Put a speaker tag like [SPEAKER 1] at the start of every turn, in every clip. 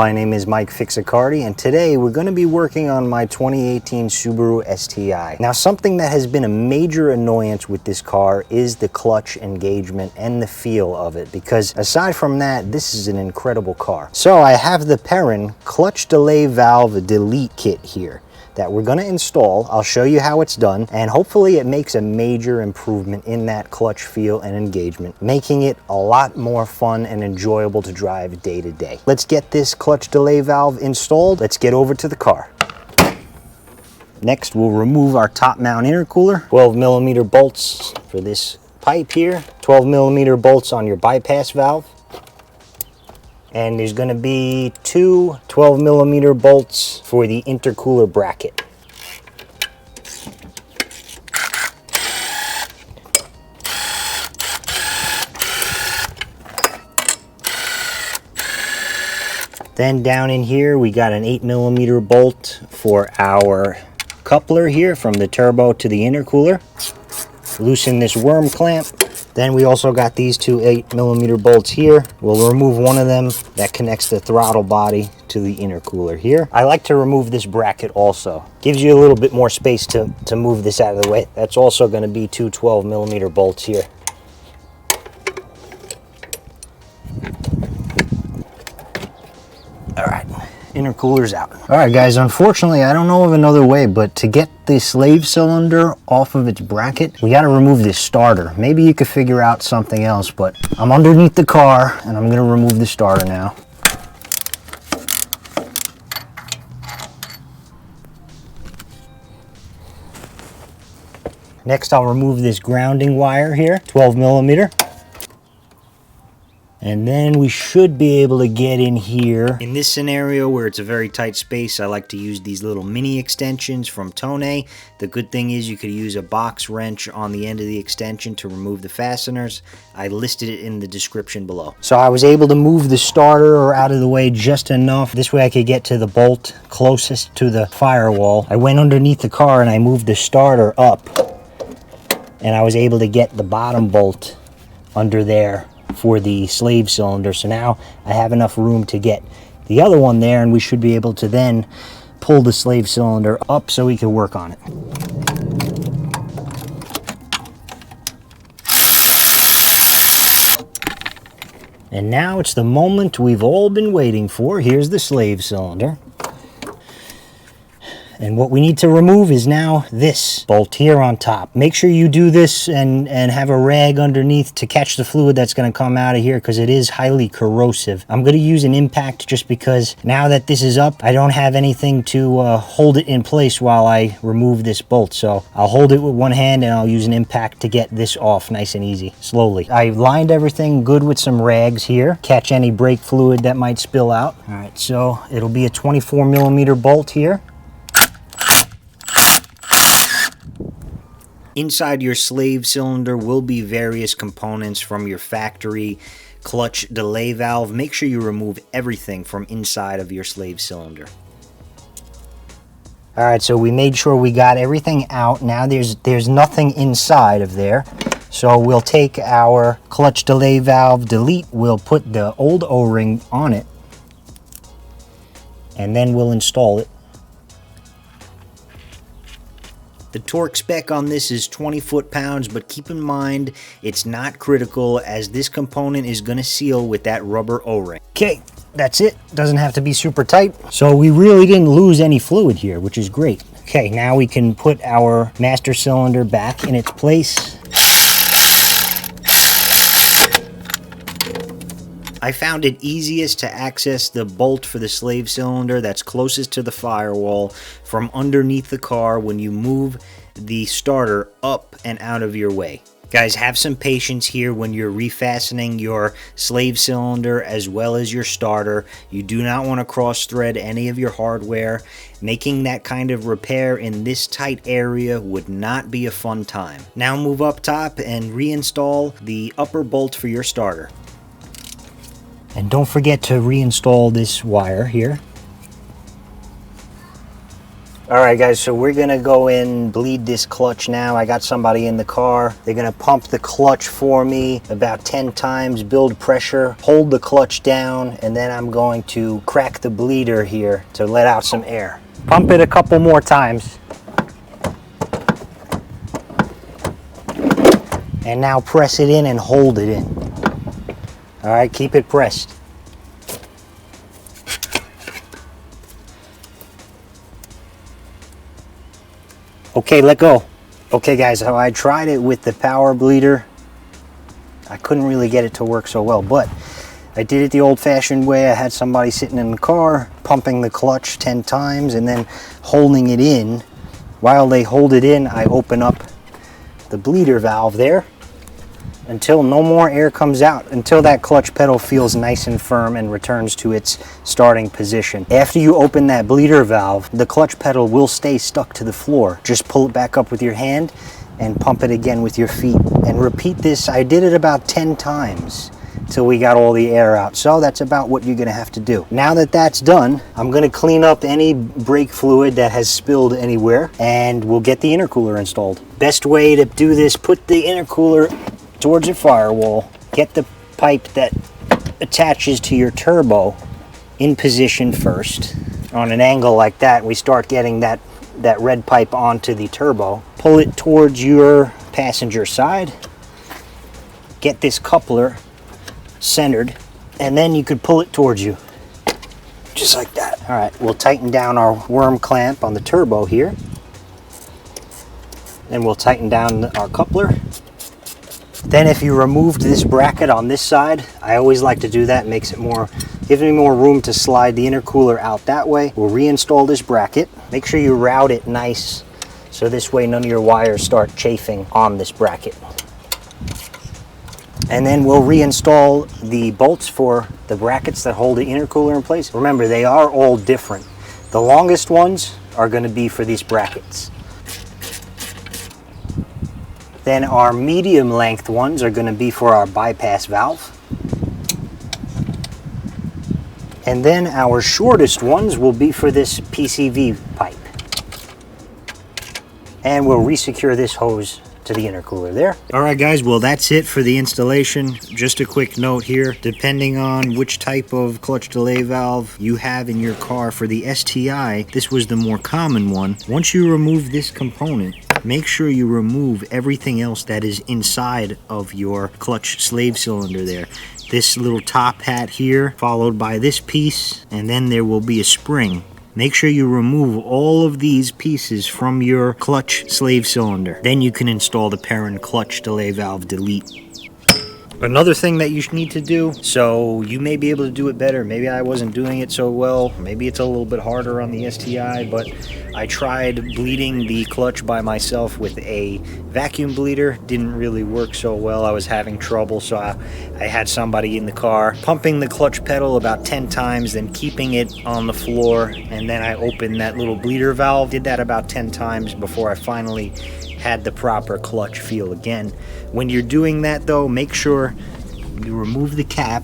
[SPEAKER 1] My name is Mike Fixicardi, and today we're going to be working on my 2018 Subaru STI. Now, something that has been a major annoyance with this car is the clutch engagement and the feel of it, because aside from that, this is an incredible car. So I have the PERRIN clutch delay valve delete kit here that we're going to install. I'll show you how it's done, and hopefully it makes a major improvement in that clutch feel and engagement, making it a lot more fun and enjoyable to drive day to day. Let's get this clutch delay valve installed. Let's get over to the car. Next, we'll remove our top mount intercooler. 12mm bolts for this pipe here, 12mm bolts on your bypass valve. And there's going to be two 12mm bolts for the intercooler bracket. Then down in here we got an 8mm bolt for our coupler here from the turbo to the intercooler. Loosen this worm clamp. Then we also got these two 8mm bolts here. We'll remove one of them that connects the throttle body to the intercooler here. I like to remove this bracket also. Gives you a little bit more space to move this out of the way. That's also going to be two 12mm bolts here. All right, intercooler's out. All right, guys, unfortunately, I don't know of another way, but to get the slave cylinder off of its bracket, we got to remove this starter. Maybe you could figure out something else, but I'm underneath the car, and I'm going to remove the starter now. Next, I'll remove this grounding wire here, 12mm. And then we should be able to get in here. In this scenario where it's a very tight space, I like to use these little mini extensions from Tone. The good thing is you could use a box wrench on the end of the extension to remove the fasteners. I listed it in the description below. So I was able to move the starter out of the way just enough. This way I could get to the bolt closest to the firewall. I went underneath the car and I moved the starter up. And I was able to get the bottom bolt under there for the slave cylinder. So now I have enough room to get the other one there, and we should be able to then pull the slave cylinder up so we can work on it. And now it's the moment we've all been waiting for. Here's the slave cylinder. And what we need to remove is now this bolt here on top. Make sure you do this and have a rag underneath to catch the fluid that's going to come out of here, because it is highly corrosive. I'm going to use an impact just because now that this is up, I don't have anything to hold it in place while I remove this bolt. So I'll hold it with one hand and I'll use an impact to get this off nice and easy, slowly. I lined everything good with some rags here. Catch any brake fluid that might spill out. All right, so it'll be a 24mm bolt here. Inside your slave cylinder will be various components from your factory clutch delay valve. Make sure you remove everything from inside of your slave cylinder. All right, so we made sure we got everything out. Now there's nothing inside of there. So we'll take our clutch delay valve delete, we'll put the old O-ring on it, and then we'll install it. The torque spec on this is 20 foot-pounds, but keep in mind it's not critical as this component is going to seal with that rubber O-ring. Okay, that's it. Doesn't have to be super tight. So we really didn't lose any fluid here, which is great. Okay, now we can put our master cylinder back in its place. I found it easiest to access the bolt for the slave cylinder that's closest to the firewall from underneath the car when you move the starter up and out of your way. Guys, have some patience here when you're refastening your slave cylinder as well as your starter. You do not want to cross-thread any of your hardware. Making that kind of repair in this tight area would not be a fun time. Now move up top and reinstall the upper bolt for your starter. And don't forget to reinstall this wire here. All right, guys, so we're gonna go in, bleed this clutch now. I got somebody in the car. They're gonna pump the clutch for me about 10 times, build pressure, hold the clutch down, and then I'm going to crack the bleeder here to let out some air. Pump it a couple more times. And now press it in and hold it in. All right, keep it pressed. Okay, let go. Okay guys, so I tried it with the power bleeder. I couldn't really get it to work so well, but I did it the old-fashioned way. I had somebody sitting in the car, pumping the clutch 10 times and then holding it in. While they hold it in, I open up the bleeder valve there until no more air comes out, until that clutch pedal feels nice and firm and returns to its starting position. After you open that bleeder valve, the clutch pedal will stay stuck to the floor. Just pull it back up with your hand and pump it again with your feet. And repeat this. I did it about 10 times till we got all the air out. So that's about what you're gonna have to do. Now that that's done, I'm gonna clean up any brake fluid that has spilled anywhere and we'll get the intercooler installed. Best way to do this, put the intercooler towards your firewall, get the pipe that attaches to your turbo in position first. On an angle like that, we start getting that red pipe onto the turbo. Pull it towards your passenger side, get this coupler centered, and then you could pull it towards you, just like that. All right, we'll tighten down our worm clamp on the turbo here. Then we'll tighten down our coupler. Then if you removed this bracket on this side, I always like to do that, makes it gives me more room to slide the intercooler out that way. We'll reinstall this bracket. Make sure you route it nice, so this way none of your wires start chafing on this bracket. And then we'll reinstall the bolts for the brackets that hold the intercooler in place. Remember, they are all different. The longest ones are going to be for these brackets. Then our medium length ones are going to be for our bypass valve. And then our shortest ones will be for this PCV pipe. And we'll resecure this hose to the intercooler there. All right guys, well that's it for the installation. Just a quick note here, depending on which type of clutch delay valve you have in your car, for the STI, this was the more common one. Once you remove this component, make sure you remove everything else that is inside of your clutch slave cylinder there. This little top hat here, followed by this piece, and then there will be a spring. Make sure you remove all of these pieces from your clutch slave cylinder. Then you can install the PERRIN clutch delay valve delete. Another thing that you need to do, so you may be able to do it better, maybe I wasn't doing it so well, maybe it's a little bit harder on the STI, but I tried bleeding the clutch by myself with a vacuum bleeder. Didn't really work so well. I was having trouble, so I had somebody in the car pumping the clutch pedal about 10 times, then keeping it on the floor, and then I opened that little bleeder valve. Did that about 10 times before I finally had the proper clutch feel again. When you're doing that though, make sure you remove the cap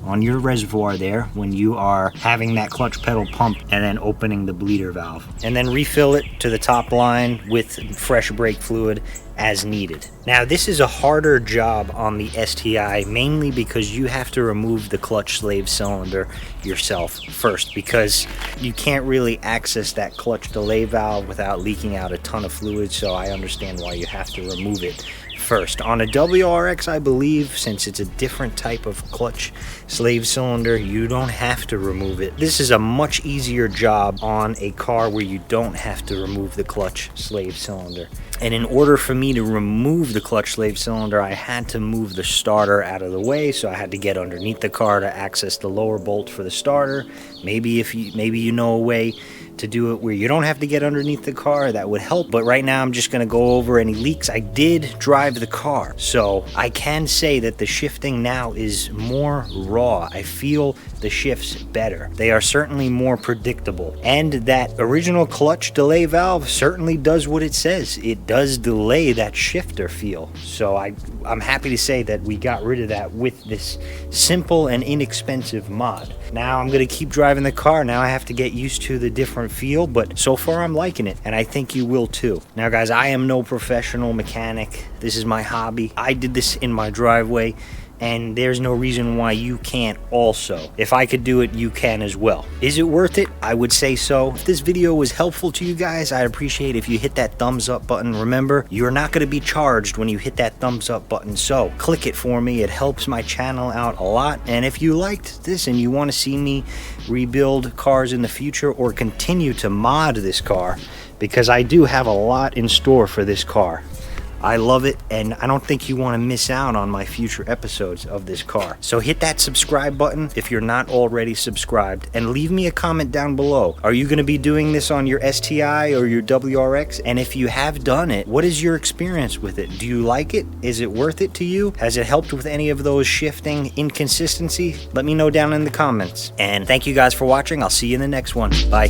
[SPEAKER 1] on your reservoir there when you are having that clutch pedal pump, and then opening the bleeder valve, and then refill it to the top line with fresh brake fluid as needed. Now this is a harder job on the STI, mainly because you have to remove the clutch slave cylinder yourself first, because you can't really access that clutch delay valve without leaking out a ton of fluid, so I understand why you have to remove it first. On a WRX, I believe, since it's a different type of clutch slave cylinder, you don't have to remove it. This is a much easier job on a car where you don't have to remove the clutch slave cylinder. And in order for me to remove the clutch slave cylinder, I had to move the starter out of the way, so I had to get underneath the car to access the lower bolt for the starter. Maybe you know a way to do it where you don't have to get underneath the car, that would help. But right now I'm just going to go over any leaks. I did drive the car, so I can say that the shifting now is more raw. I feel the shifts better. They are certainly more predictable. And that original clutch delay valve certainly does what it says. It does delay that shifter feel. So I'm happy to say that we got rid of that with this simple and inexpensive mod. Now I'm gonna keep driving the car. Now I have to get used to the different feel, but so far I'm liking it, and I think you will too. Now guys, I am no professional mechanic. This is my hobby. I did this in my driveway, and there's no reason why you can't also. If I could do it, you can as well. Is it worth it? I would say so. If this video was helpful to you guys, I'd appreciate if you hit that thumbs up button. Remember, you're not gonna be charged when you hit that thumbs up button, so click it for me. It helps my channel out a lot. And if you liked this and you wanna see me rebuild cars in the future or continue to mod this car, because I do have a lot in store for this car. I love it, and I don't think you want to miss out on my future episodes of this car. So hit that subscribe button if you're not already subscribed, and leave me a comment down below. Are you going to be doing this on your STI or your WRX? And if you have done it, what is your experience with it? Do you like it? Is it worth it to you? Has it helped with any of those shifting inconsistency? Let me know down in the comments. And thank you guys for watching. I'll see you in the next one. Bye.